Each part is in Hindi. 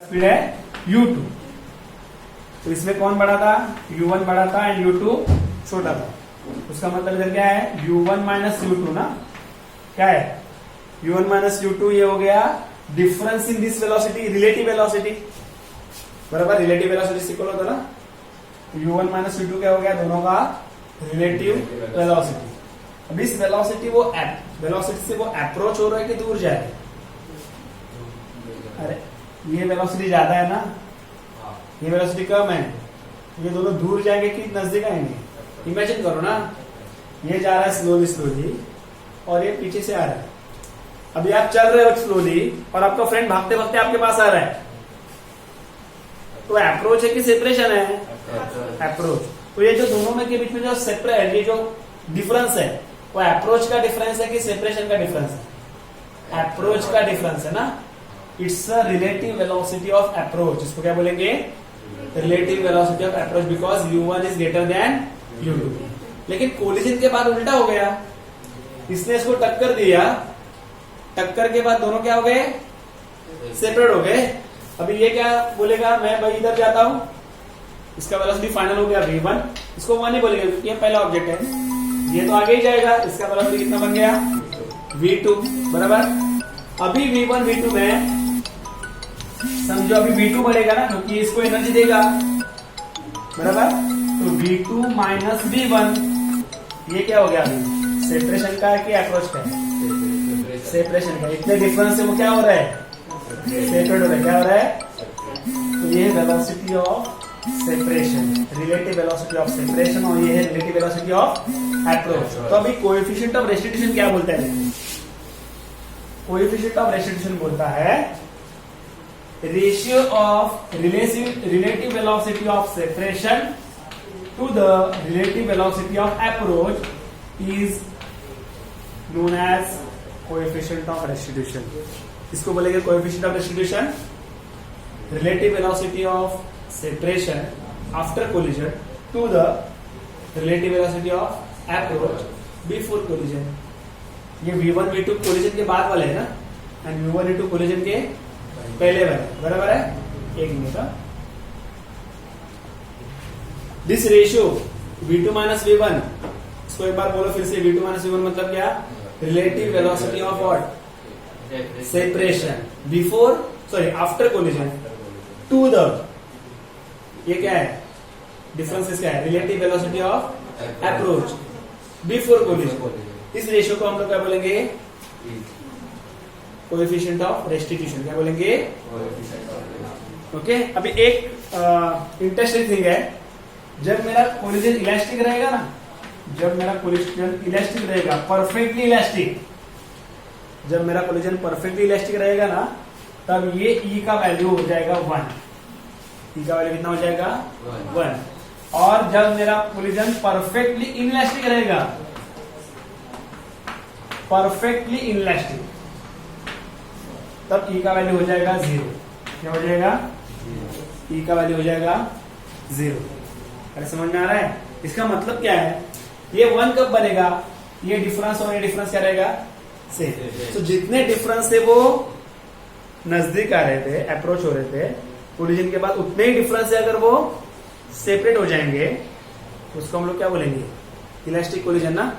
स्पीड है u2। तो इसमें कौन बड़ा था? u1 बड़ा था एंड u2 छोटा था। उसका मतलब इधर क्या है? u1 माइनस u2 ना, क्या है? u1 माइनस u2 ये हो गया difference in this velocity, relative velocity, बराबर। रिलेटिव वेलोसिटी सिक्वल होता ना, u1 माइनस u2 क्या हो गया? दोनों का रिलेटिव वेलोसिटी। अब इस वेलोसिटी वेलोसिटी से वो अप्रोच हो रहा है कि दूर जा रहा है? अरे ये वेलोसिटी ज्यादा है ना, ये वेलोसिटी कम है, ये दोनों दूर जाएंगे कि नजदीक आएंगे? इमेजिन करो ना, ये जा रहा है स्लोली स्लोली और ये पीछे से आ रहा है। अभी आप चल रहे हो स्लोली और आपका फ्रेंड भागते भागते आपके पास आ रहा है, तो अप्रोच है कि सेपरेशन है? अप्रोच। तो ये जो दोनों में के बीच में जो सेपरेट, ये जो डिफरेंस है वो अप्रोच का डिफरेंस है कि सेपरेशन का डिफरेंस है? अप्रोच का डिफरेंस है ना। It's a relative velocity of approach. इसको क्या बोलेंगे? Relative velocity of approach, because u1 is greater than u2। लेकिन कोलिजन के बाद उल्टा हो गया, इसने इसको टक्कर दिया, टक्कर के बाद दोनों क्या हो गए? सेपरेट हो गए। अभी ये क्या बोलेगा? मैं भाई इधर जाता हूं, इसका वेलोसिटी फाइनल हो गया v1, इसको 1 ही बोलेगा क्योंकि ये पहला ऑब्जेक्ट है। ये तो आगे ही जाएगा, इसका वेलोसिटी कितना बन गया? v2, बराबर। अभी v1 v2 में समझो अभी v2 बढ़ेगा ना, क्योंकि इसको एनर्जी देगा, बराबर। तो v2 माइनस v1, ये क्या हो गया? अभी सेपरेशन का है कि अप्रोच का है? सेपरेशन का। इतने डिफरेंस से वो क्या हो रहा है? सेपरेट हो रहा है। क्या हो रहा है? तो ये है velocity of separation, relative velocity of separation, और ये है रिलेटिव वेलोसिटी ऑफ अप्रोच। तो अभी कोएफिशिएंट ऑफ रेस्टिट्यूशन क्या बोलता है? कोएफिशिएंट ऑफ रेस्टिट्यूशन बोलता है ratio of relative velocity of separation to the relative velocity of approach is known as coefficient of restitution. इसको बोलेंगे coefficient of restitution, relative velocity of separation after collision to the relative velocity of approach before collision. ये v1 v2 कोलिजन के बाद वाले है ना, एंड v1 v2 कोलिजन के पहले वाले, बराबर है। एक minute, this ratio v2 minus v1, इसको एक बार बोलो फिर से। v2 माइनस v1 मतलब क्या? Relative velocity of what? Separation before, sorry after collision to the, ये क्या है? डिफरेंस क्या है? Relative velocity of approach before collision. इस रेशियो को हम लोग क्या बोलेंगे? Coefficient of restitution. क्या बोलेंगे? ओके। अभी एक इंटरेस्टिंग थिंग है, जब मेरा कोलिजन इलास्टिक रहेगा ना, जब मेरा कोलिजन इलास्टिक रहेगा, परफेक्टली इलास्टिक, जब मेरा कोलिजन परफेक्टली इलास्टिक रहेगा ना, तब ये E का वैल्यू हो जाएगा 1। E का वैल्यू कितना हो जाएगा? 1। और जब मेरा कोलिजन परफेक्टली इनइलास्टिक रहेगा, परफेक्टली इनइलास्टिक, तब E का वैल्यू हो जाएगा 0। क्या हो जाएगा? E का वैल्यू हो जाएगा 0। अरे समझ में आ रहा है? इसका मतलब क्या है? ये 1 कब बनेगा? ये डिफरेंस और ये डिफरेंस क्या रहेगा? सेम। तो जितने डिफरेंस थे वो नजदीक आ रहे थे, अप्रोच हो रहे थे कोलिजन के बाद, उतने ही डिफरेंस से अगर वो सेपरेट हो जाएंगे तो उसको हम लोग क्या बोलेंगे? इलास्टिक कोलिजन ना।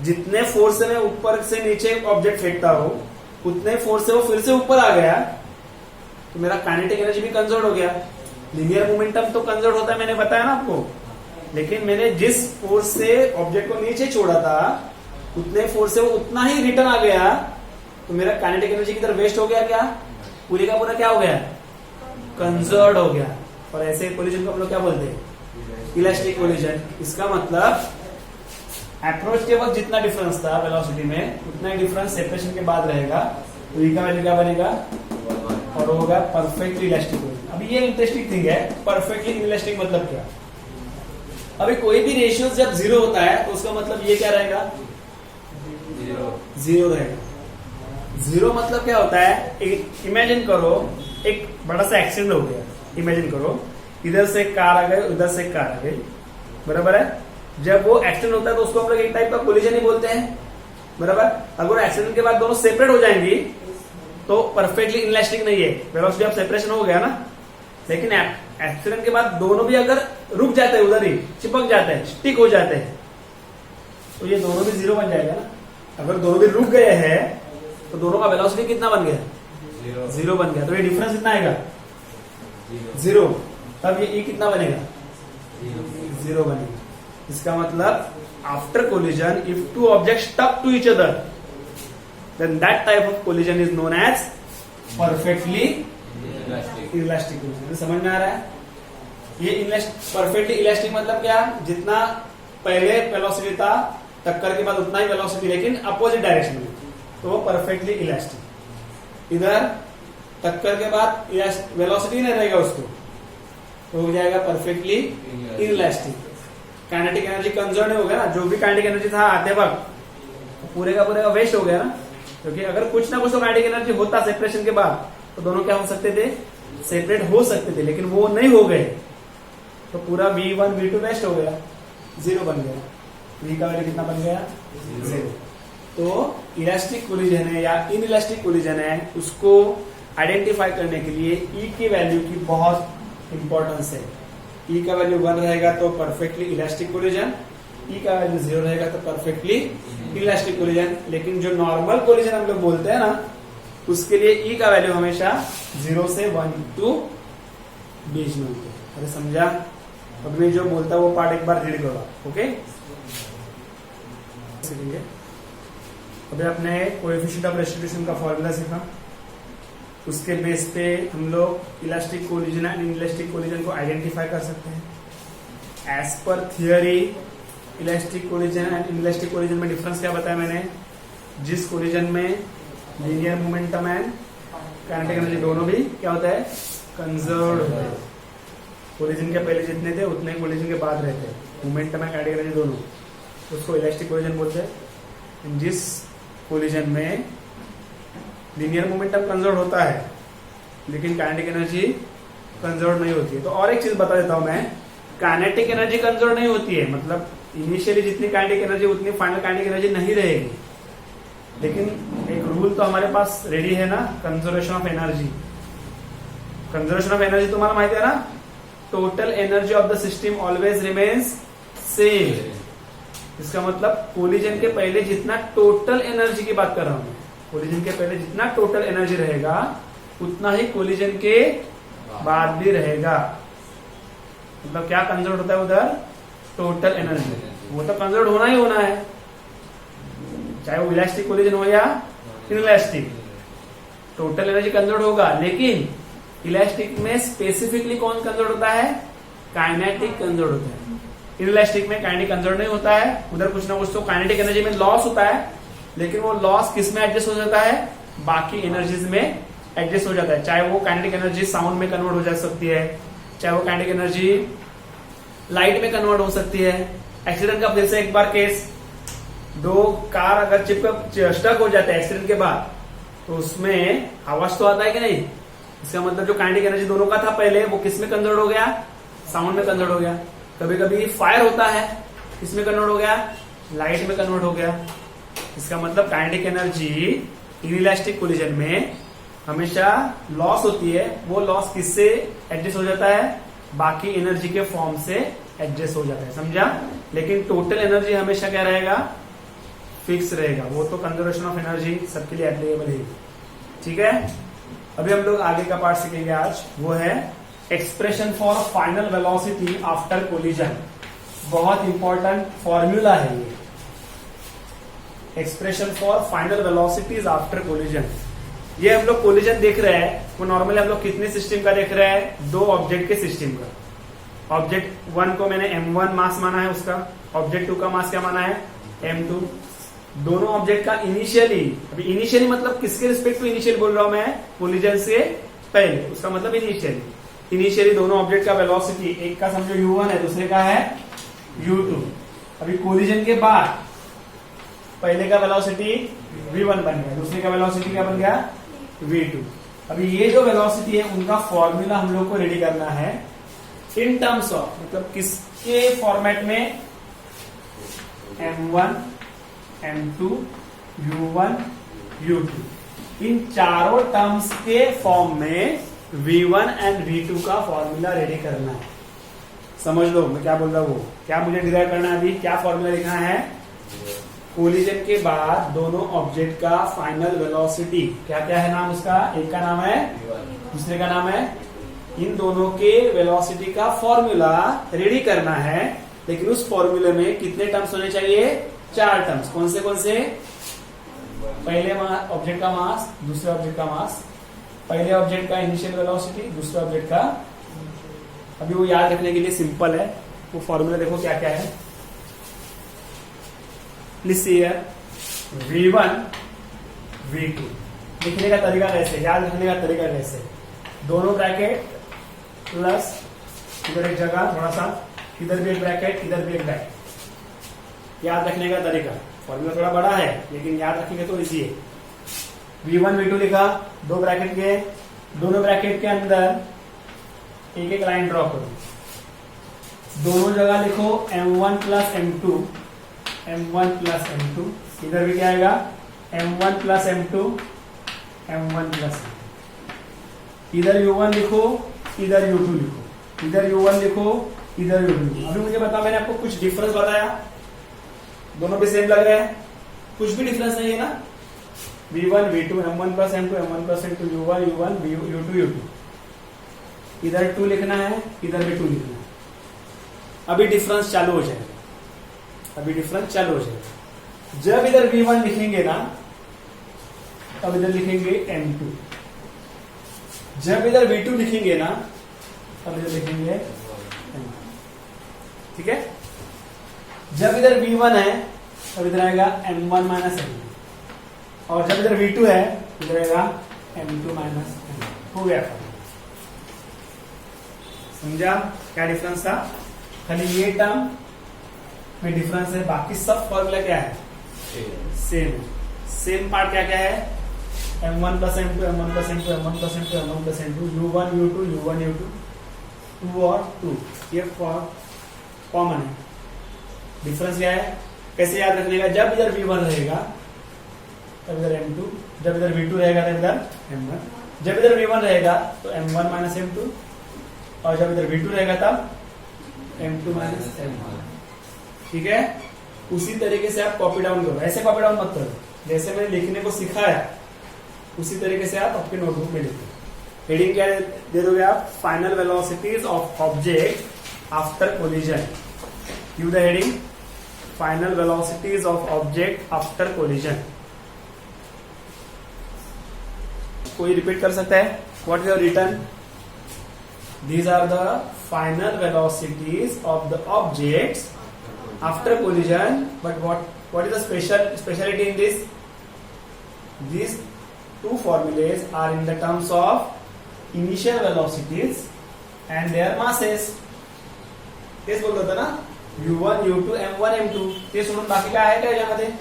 जितने फोर्स से मैं ऊपर से नीचे ऑब्जेक्ट फेंकता हूं, उतने फोर्स से वो फिर से ऊपर आ गया, तो मेरा काइनेटिक एनर्जी भी कंजर्व हो गया। लीनियर मोमेंटम तो कंजर्व होता है, मैंने बताया ना आपको, लेकिन मैंने जिस फोर्स से ऑब्जेक्ट को नीचे छोड़ा था, उतने फोर्स से वो उतना ही रिटर्न आ गया, तो मेरा काइनेटिक एनर्जी किधर वेस्ट हो गया? क्या पूरी का पूरा क्या हो गया? कंजर्व हो गया। और ऐसे कोलिजन को हम लोग क्या बोलते हैं? Elastic collision. इसका मतलब अप्रोच के वक्त जितना डिफरेंस था वेलोसिटी में, उतना ही डिफरेंस सेपरेशन के बाद रहेगा, तो E का वैल्यू क्या बनेगा? और होगा परफेक्टली इलास्टिक कोलिजन। अभी ये इंटरेस्टिंग थिंग है, परफेक्टली इलास्टिक मतलब क्या? अभी कोई भी रेशियो जब 0 होता है तो उसका मतलब ये क्या रहेगा? 0 रहेगा। 0 मतलब क्या होता है? इमेजिन करो एक बड़ा सा एक्सीडेंट हो गया। इमेजिन करो इधर से कार आ गई, उधर से कार आ गई, बराबर है। जब वो एक्सीडेंट होता है तो उसको हम लोग एक टाइप का कोलिजन ही बोलते हैं, बराबर। अगर एक्सीडेंट के बाद दोनों सेपरेट हो जाएंगी तो परफेक्टली इनइलास्टिक नहीं है, वेलोसिटी ऑफ सेपरेशन हो गया ना। लेकिन एक्सीडेंट के बाद दोनों भी अगर रुक जाते हैं, उधर ही चिपक जाते हैं, स्टिक हो जाते हैं, तो ये दोनों भी जीरो बन जाएगा ना। अगर दोनों भी रुक गए हैं तो दोनों का वेलोसिटी कितना बन गया? जीरो बन गया। तो ये डिफरेंस कितना आएगा? जीरो। तब ये ई कितना बनेगा? जीरो बनेगा। इसका मतलब after collision if two object stuck to each other then that type of collision is known as perfectly elastic collision. समझ में आ रहा है? ये परफेक्टली इलास्टिक मतलब क्या? जितना पहले वेलोसिटी था टक्कर के बाद उतना ही वेलोसिटी, लेकिन अपोजिट डायरेक्शन में, तो वो परफेक्टली इलास्टिक। इधर टक्कर के बाद वेलोसिटी नहीं रहेगा उसको, तो हो जाएगा perfectly inelastic. Kinetic energy conserve नहीं हो गया ना, जो भी काइनेटिक एनर्जी था आते वक्त पूरे का वेस्ट हो गया ना। क्योंकि अगर कुछ ना कुछ तो काइनेटिक एनर्जी होता सेपरेशन के बाद, तो दोनों क्या हो सकते थे? सेपरेट हो सकते थे, लेकिन वो नहीं हो गए, तो पूरा V1 V2 वेस्ट हो गया, जीरो बन गया। V का वैल्यू कितना बन गया? जीरो। तो इलास्टिक कोलिजन है या इनइलास्टिक कोलिजन है, उसको आइडेंटिफाई करने के लिए E की वैल्यू की बहुत इंपॉर्टेंस है। E का वैल्यू 1 रहेगा तो परफेक्टली इलास्टिक कोलिजन, E का वैल्यू 0 रहेगा तो परफेक्टली इलास्टिक कोलिजन। लेकिन जो नॉर्मल कोलिजन हम लोग बोलते हैं ना, उसके लिए E का वैल्यू हमेशा 0 से 1 to बीच में होता है। अरे समझा? अब मैं जो बोलता है वो पार्ट एक बार रीड करो, ओके? अभी आपने कोएफिशिएंट ऑफ रेस्टिट्यूशन का फॉर्मूला सीखा, उसके बेस पे हम लोग elastic collision and inelastic collision को आइडेंटिफाई कर सकते हैं। As per theory elastic collision and inelastic collision में डिफरेंस क्या बताया मैंने? जिस कोलिजन में linear momentum and kinetic energy दोनों भी क्या होता है? कंजर्व होता है। कोलिजन के पहले जितने थे उतने कोलिजन के बाद रहते हैं, मोमेंटम एंड काइनेटिक एनर्जी दोनों, उसको इलास्टिक कोलिजन बोलते हैं। जिस कोलिजन में लीनियर मोमेंटम कंजर्व होता है लेकिन काइनेटिक एनर्जी कंजर्व नहीं होती है। तो और एक चीज बता देता हूं मैं, काइनेटिक एनर्जी कंजर्व नहीं होती है, मतलब इनिशियली जितनी काइनेटिक एनर्जी उतनी फाइनल काइनेटिक एनर्जी नहीं रहेगी। लेकिन एक रूल तो हमारे पास रेडी है ना, conservation of energy. Conservation of energy तुम्हारा माहिती है ना, total energy of the system always remains same. इसका मतलब कोलिजन के पहले जितना टोटल एनर्जी की बात कर रहा हूं, कोलिजन के पहले जितना टोटल एनर्जी रहेगा उतना ही कोलिजन के बाद भी रहेगा। मतलब क्या कंजर्व होता है उधर? Total energy. वो तो कंजर्व होना ही होना है, चाहे वो इलास्टिक कोलिजन हो या इनइलास्टिक, टोटल एनर्जी कंजर्व होगा। लेकिन इलास्टिक में स्पेसिफिकली कौन कंजर्व होता है? काइनेटिक कंजर्व होता है। इनइलास्टिक में काइनेटिक कंजर्व नहीं होता है, उधर कुछ ना कुछ तो काइनेटिक एनर्जी में लॉस होता है, लेकिन वो लॉस किस में एडजस्ट हो जाता है? बाकी एनर्जीज में एडजस्ट हो जाता है। चाहे वो काइनेटिक एनर्जी साउंड में कन्वर्ट हो जा सकती है, चाहे वो काइनेटिक एनर्जी लाइट में कन्वर्ट हो सकती है। एक्सीडेंट का फिर से एक बार केस, दो कार अगर चिपक स्टक हो जाते हैं एक्सीडेंट के बाद, तो उसमें आवाज तो आता है कि नहीं? इसका मतलब जो काइनेटिक एनर्जी दोनों का था पहले, वो किस में कन्वर्ट हो गया? साउंड में कन्वर्ट हो गया। कभी कभी फायर होता है, किसमें कन्वर्ट हो गया? लाइट में कन्वर्ट हो गया। इसका मतलब काइनेटिक एनर्जी इनइलास्टिक कोलिजन में हमेशा लॉस होती है। वो लॉस किससे एडजस्ट हो जाता है? बाकी एनर्जी के फॉर्म से एडजस्ट हो जाता है, समझा? लेकिन टोटल एनर्जी हमेशा क्या रहेगा? फिक्स रहेगा। वो तो कंजर्वेशन ऑफ एनर्जी सबके लिए एप्लीकेबल है, ठीक है? अभी हम लोग आगे का पार्ट सीखेंगे आज, वो है expression for final velocity after collision. बहुत इंपॉर्टेंट फॉर्मूला है ये, expression for final velocities after collision. ये हम लोग कोलिजन देख रहे हैं, वो नॉर्मली हम लोग कितने सिस्टम का देख रहे हैं? दो ऑब्जेक्ट के सिस्टम का। ऑब्जेक्ट 1 को मैंने m1 मास माना है उसका, ऑब्जेक्ट 2 का मास क्या माना है? m2। दोनों ऑब्जेक्ट का इनिशियली, अभी इनिशियली मतलब किसके रिस्पेक्ट टू इनिशियल बोल रहा हूं मैं? कोलिजन से पहले, उसका मतलब इनिशियली दोनों ऑब्जेक्ट का वेलोसिटी, एक का समझो u1 है, दूसरे का है u2। अभी कोलिजन के बाद पहले का वेलोसिटी v1 बन गया, दूसरे का वेलोसिटी क्या बन गया? v2। अभी ये जो वेलोसिटी है उनका फॉर्मूला हम लोग को रेडी करना है इन टर्म्स ऑफ, मतलब किसके फॉर्मेट में? m1 m2 u1 u2। इन चारों टर्म्स के फॉर्म में V1 एंड V2 का फॉर्मूला रेडी करना है। समझ लो मैं क्या बोल रहा हूँ। क्या मुझे डिराइव करना है, अभी क्या फॉर्मूला लिखना है, कोलिजन के बाद दोनों ऑब्जेक्ट का फाइनल वेलोसिटी, क्या क्या है नाम उसका, एक का नाम है दूसरे का नाम है, इन दोनों के वेलोसिटी का फॉर्मूला रेडी करना है। लेकिन उस फॉर्मूले में कितने टर्म्स होने चाहिए, 4 टर्म्स। कौन से, पहले ऑब्जेक्ट का मास, दूसरे ऑब्जेक्ट का मास, पहले ऑब्जेक्ट का इनिशियल वेलोसिटी, दूसरे ऑब्जेक्ट का। अभी वो याद रखने के लिए सिंपल है, वो फॉर्मूला देखो क्या क्या है। Please see here, V1 V2 लिखने का तरीका कैसे, याद रखने का तरीका कैसे, दोनों ब्रैकेट प्लस इधर एक जगह थोड़ा सा, इधर भी एक ब्रैकेट, इधर भी एक ब्रैकेट। याद रखने का तरीका, फॉर्मूला थोड़ा बड़ा है लेकिन याद रखेंगे तो इजी है। V1 V2 लिखा, 2 ब्रैकेट के, दोनों ब्रैकेट के अंदर एक एक लाइन ड्रॉ करो, दोनों जगह लिखो M1 plus M2, M1 plus M2, इधर भी क्या आएगा M1 plus M2, M1 plus M2, इधर U1 लिखो, इधर U2 लिखो, इधर U1 लिखो, इधर U2 लिखो। अभी मुझे बताओ, मैंने आपको कुछ डिफरेंस बताया, दोनों भी सेम लग रहे हैं, कुछ भी डिफरेंस नहीं है ना। V1 V2, M1 plus M2, M1 plus M2, U1 U1, U2 U2, इधर 2 लिखना है, इधर भी 2 लिखना है। अभी डिफरेंस चालू हो जाएगा, अभी डिफरेंस चालू हो जाएगा। जब इधर V1 लिखेंगे ना, तब इधर लिखेंगे M2, जब इधर V2 लिखेंगे ना, तब इधर लिखेंगे M1। ठीक है, जब इधर V1 है तब इधर आएगा M1 माइनस M2, और जब इधर V2 है इधर आएगा M2 माइनस M1। हो गया, समझा क्या डिफरेंस था, खाली ये टर्म में डिफरेंस है, बाकी सब फॉर्मूला क्या है, सेम। सेम पार्ट क्या क्या है, M1 plus M2, M1 plus M2, M1 plus M2, M1 plus M2, U1 U2, U1 U2, 2 और 2, ये कॉमन है। डिफरेंस क्या है, कैसे याद रखने का, जब इधर V1 रहेगा तब इधर M2, जब इधर V2 रहेगा तब इधर M1, जब इधर V1 रहेगा तो M1 माइनस M2, और जब इधर V2 रहेगा तब M2 माइनस M1। ठीक है, उसी तरीके से आप कॉपी डाउन करो, ऐसे कॉपी डाउन मत करो, जैसे मैंने लिखने को सिखाया उसी तरीके से आप आपके नोटबुक में लिखो। हेडिंग क्या दे दोगे आप, final velocities of object after collision. Give the heading, final velocities of object after collision. कोई रिपीट कर सकता है, what is your return, these are the final velocities of the objects after collision, but what is the speciality in this, these two formulas are in the terms of initial velocities and their masses. तेच बोलत होता ना, U1 U2 M1 M2, ते सोडून बाकी काय आहे का याच्यामध्ये,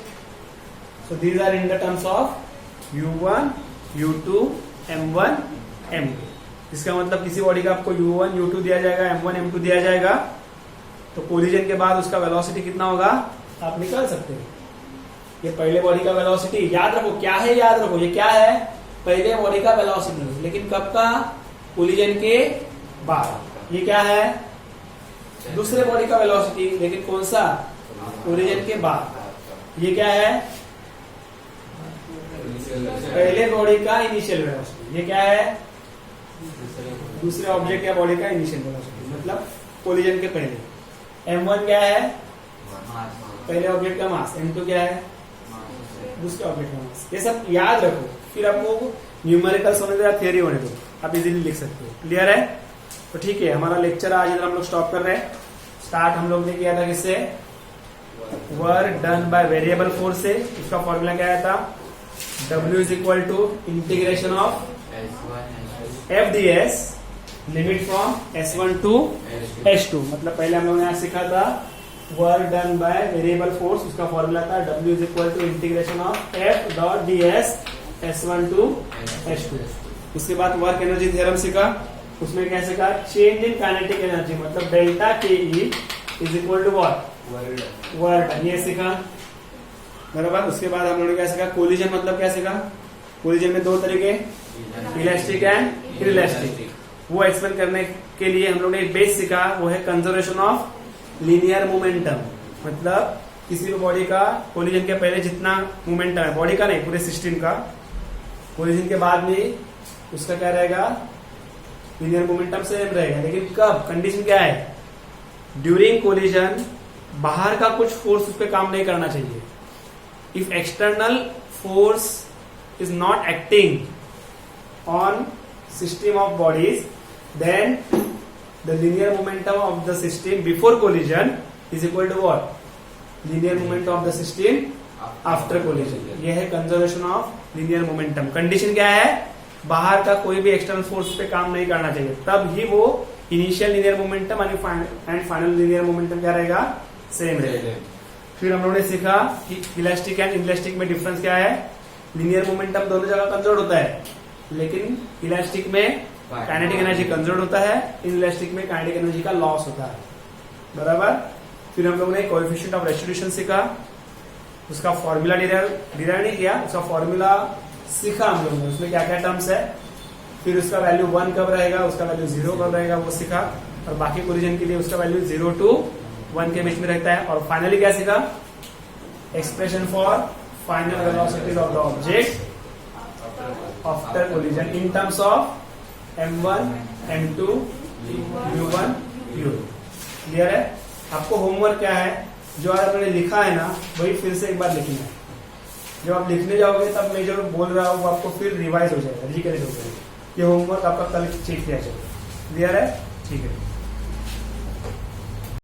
so these are in the terms of U1 U2 M1 M2। इसका मतलब किसी बॉडी का आपको U1 U2 दिया जाएगा, M1 M2 दिया जाएगा, तो कोलिजन के बाद उसका वेलोसिटी कितना होगा आप निकाल सकते हैं। ये पहले बॉडी का वेलोसिटी याद रखो, क्या है याद रखो, ये क्या है, पहले बॉडी का वेलोसिटी, लेकिन कब का, कोलिजन के बाद। ये क्या है, दूसरे बॉडी का वेलोसिटी, लेकिन कौन सा, कोलिजन के बाद। ये क्या है, पहले बॉडी का इनिशियल वेलोसिटी। ये क्या है, दूसरे ऑब्जेक्ट या बॉडी का इनिशियल वेलोसिटी, मतलब कोलिजन के पहले। M1 क्या है, पहले ऑब्जेक्ट का मास, M2 क्या है, दूसरे ऑब्जेक्ट का मास। ये सब याद रखो, फिर आपको न्यूमेरिकल्स होने दो या थियरी होने दो, आप इजीली लिख सकते हो। क्लियर है, तो ठीक है, हमारा लेक्चर आज इधर हम लोग स्टॉप कर रहे हैं। स्टार्ट हम लोग ने किया था किससे, work done by variable force से। उसका फॉर्मूला क्या आया था, W is equal to integration of FdS limit from S1 to S2। मतलब पहले हम लोगों ने यहाँ सीखा था work done by variable force, उसका फॉर्मूला था W is equal to integration of F dot DS S1 to S2। उसके बाद वर्क एनर्जी थ्योरम सीखा, उसमें क्या सीखा, चेंज इन काइनेटिक एनर्जी, मतलब delta KE is equal to what, work done, ये सीखा बराबर। उसके बाद हम लोगों ने क्या सीखा, कोलिजन मतलब क्या सीखा, कोलिजन में दो तरीके, इलास्टिक एंड इनइलास्टिक। वो एक्सप्लेन करने के लिए हम लोग ने एक बेस सीखा, वो है कंजर्वेशन ऑफ लीनियर मोमेंटम। मतलब किसी भी बॉडी का कोलिजन के पहले जितना मोमेंटम है, बॉडी का नहीं पूरे सिस्टम का, कोलिजन के बाद में उसका क्या रहेगा, लीनियर मोमेंटम सेम रहेगा। लेकिन कब, कंडीशन क्या है, ड्यूरिंग कोलिजन बाहर का कुछ फोर्स उस पर काम नहीं करना चाहिए। If external force is not acting on system of bodies, then the linear momentum of the system before collision is equal to what, linear momentum of the system after collision. यह है conservation of linear momentum. Condition क्या है, बाहर का कोई भी एक्सटर्नल फोर्स पे काम नहीं करना चाहिए, तब ही वो initial linear momentum and final linear momentum क्या रहेगा, सेम रहेगा। फिर हम लोगों ने सीखा कि इलास्टिक एंड इनइलास्टिक में डिफरेंस क्या है। लीनियर मोमेंटम दोनों जगह कंजर्व होता है, लेकिन इलास्टिक में काइनेटिक एनर्जी कंजर्व होता है, इनइलास्टिक में काइनेटिक एनर्जी का लॉस होता है, बराबर। फिर हम लोगों ने कोएफिशिएंट ऑफ रेस्टिट्यूशन सीखा, उसका फॉर्मूला डिराइव नहीं किया, उसका फॉर्मूला सीखा हम लोगों ने, उसमें क्या क्या टर्म्स है। फिर उसका वैल्यू 1 कब रहेगा, उसका वैल्यू 0 कब रहेगा, वो सीखा। और बाकी कोलिजन के लिए उसका वैल्यू 0 to 1 के बीच में रहता है। और फाइनली क्या सीखा, expression for final velocities of the object after collision in terms of m1, m2, u1, u2। Clear है। आपको होमवर्क क्या है, जो आज आपने लिखा है ना वही फिर से एक बार लिखना है। जब आप लिखने जाओगे तब मैं जो बोल रहा हूँ वो आपको फिर रिवाइज हो जाएगा, रिकरेक्ट हो जाएगा। ये होमवर्क आपका कल चेक किया जाएगा। क्लियर है, ठीक है।